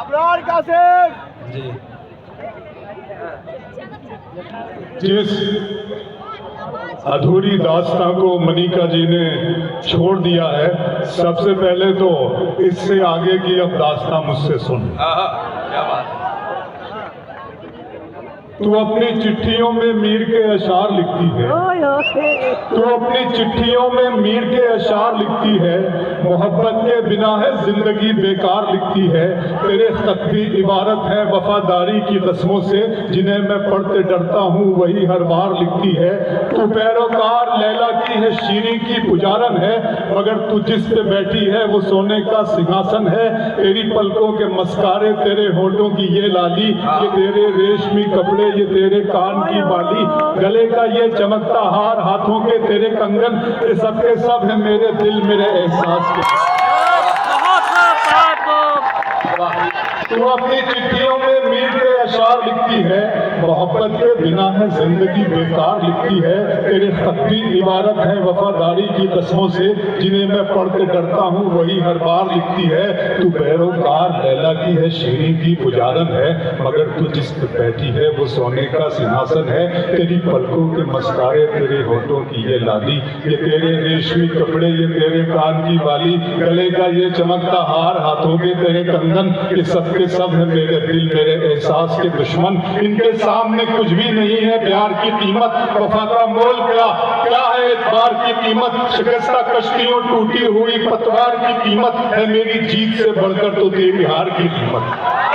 अबरार कासिम जी। जिस अधूरी दास्तां को मनिका जी ने छोड़ दिया है, सबसे पहले तो इससे आगे की अब दास्तां मुझसे सुन। क्या बात है। तू अपनी चिट्ठियों में मीर के अशार लिखती है, तू अपनी चिट्ठियों में मीर के अशार लिखती है, मोहब्बत के बिना है जिंदगी बेकार लिखती है। तेरे खत भी इबारत है वफादारी की कस्मों से, जिन्हें मैं पढ़ते डरता हूँ वही हर बार लिखती है। तू पैरोकार लैला की है, शीरी की पुजारन है, मगर तू जिस पे बैठी है वो सोने का सिंहासन है। तेरी पलकों के मस्कारे, तेरे होठों की ये लाली, ये तेरे रेशमी कपड़े, ये तेरे कान की बाली, गले का ये चमकता हार, हाथों के तेरे कंगन, ये सब के सब है मेरे दिल मेरे एहसास के। तू अपनी चिट्ठियों में मीर के अशार लिखती है, मोहब्बत के बिना है जिंदगी बेकार लिखती है। तेरे खत भी इबारत है वफादारी की कस्मों से, जिन्हें मैं पढ़ के डरता हूँ वही हर बार लिखती है। तू पैरोकार लैला की है, शीरी की पुजारन है, मगर तू जिस पे बैठी है वो सोने का सिंहासन है। तेरी पलकों के मस्कारे, तेरे होठों की ये लाली, ये तेरे रेशमी कपड़े, ये तेरे कान की बाली, गले का ये चमकता हार, हाथों के तेरे कंगन, ये सब के सब है मेरे दिल मेरे एहसास के दुश्मन। इनके सामने कुछ भी नहीं है प्यार की कीमत, वफा का मोल क्या क्या है एतबार की कीमत। शिकस्ता कश्तियों, टूटी हुई पतवार की कीमत है मेरी जीत से बढ़कर तो तेरी हार की कीमत।